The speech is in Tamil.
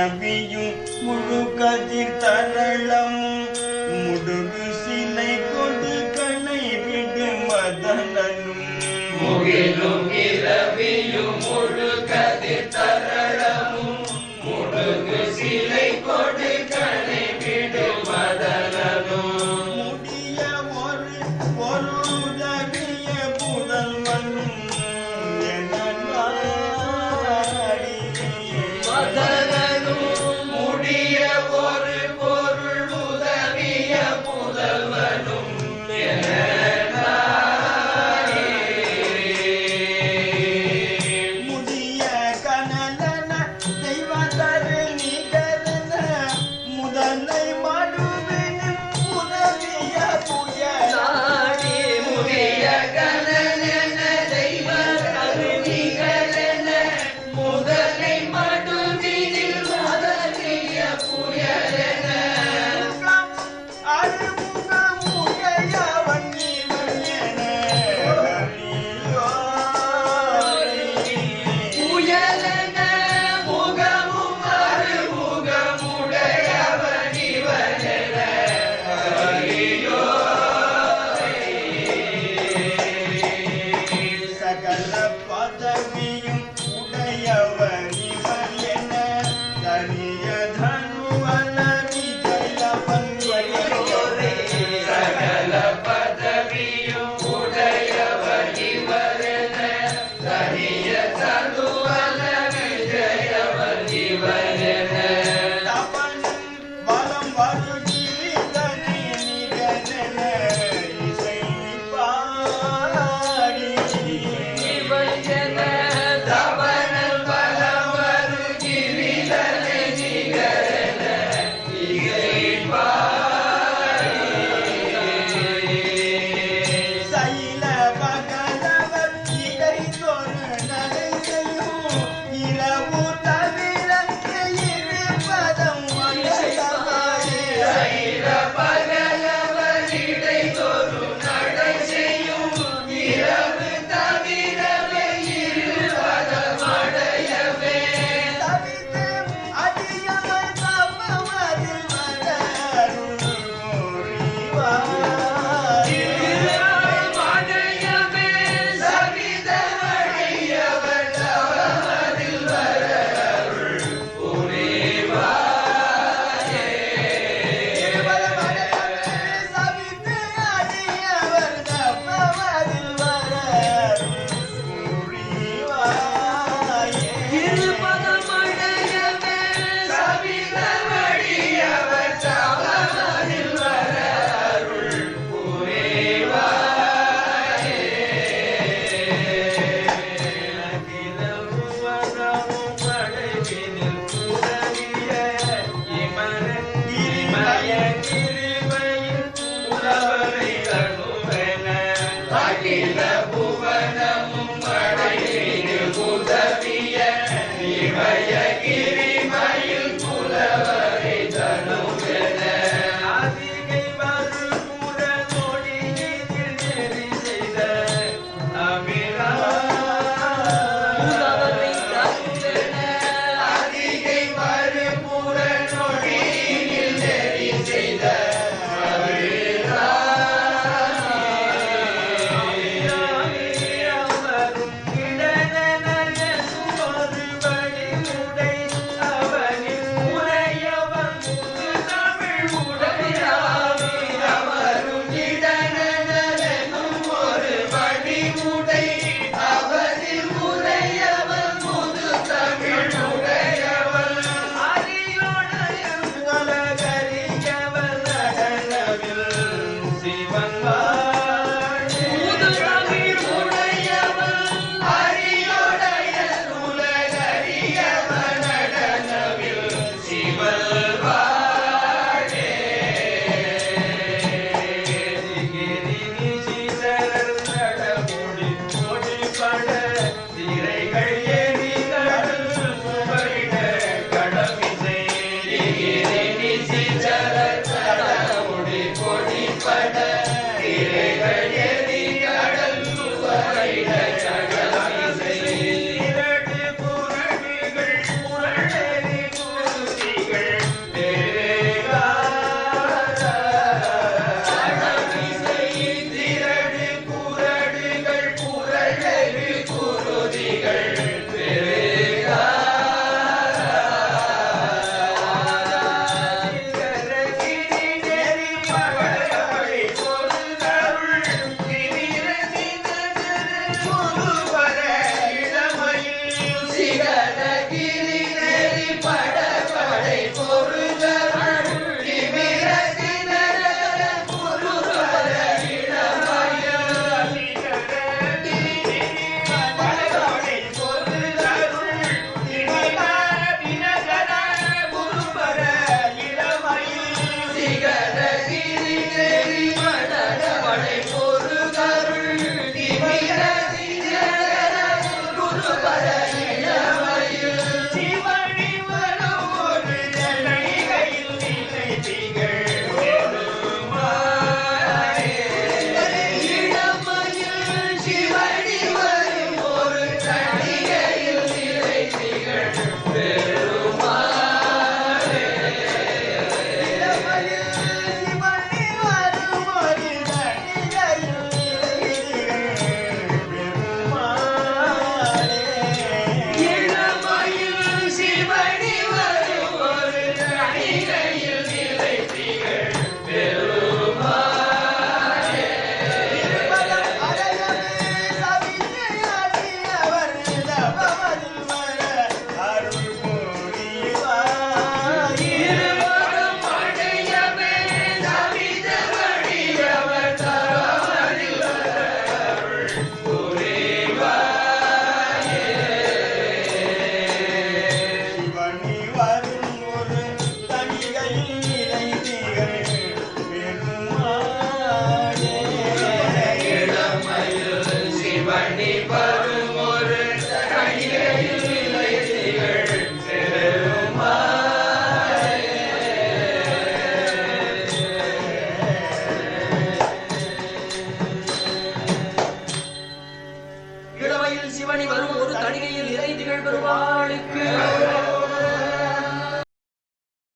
இரவியும் முழு கதிர் தரளமும் முடுகு சிலை கொடு கணை விடு மதனனும் முகிலும் இரவியும் முழு கதிர் தரளமும் முடுகு சிலை கொடு கணை விடு மதனனும் முடிய ஒரு பொருளுதவிய புதல்வனும் என நாடி மதனனும் முடிய ஒரு பொருள் உதவிய புதல்வனும் என முடிய கனலன தெய்வதரு நிகரன முதலை மடுவின் உதவிய புயல் நாடி முடிய கனலென தெய்வ கருணிகளென முதலை மடுவினில் முதலிய புயலென புயலென முகமும் அருமுகமுடையவன் இவனென சகல பதவியும் உடையவன் இவன் என தனிய தனுவன விஜயவன் சகல பதவியும் உடையவர் இவரென தனிய தனுவன விஜயவர் இவரென தவனன் வலம் வருகிறிதனி நிகழென இசை பாடி இவன் தவனல் பலம் வருகிறிதனை நிகரென இசை சைல பகலவர் இடை தொரு நடைசெய்யும் இரவு தவிர இருபதம் சைர பகலவர் இடை தொரு நடை செய்யும் இரவு தவிரவே இருபதமடையவே தவித்து அடியவர் தவமதில் மடையவே சவிதமடையவர் தவமதில் வர அருள் புரிவாயே சவித்து அடியவர் தவமதில் வர புரிவாயே இருபதமடையவே சவிதமடையவர் தவமதில் வர அருள் புரிவாயே அகிலமுவனமும் படைவினில் புதவிய இமய கிருபையின் புலவரை தனுவென அகில புவன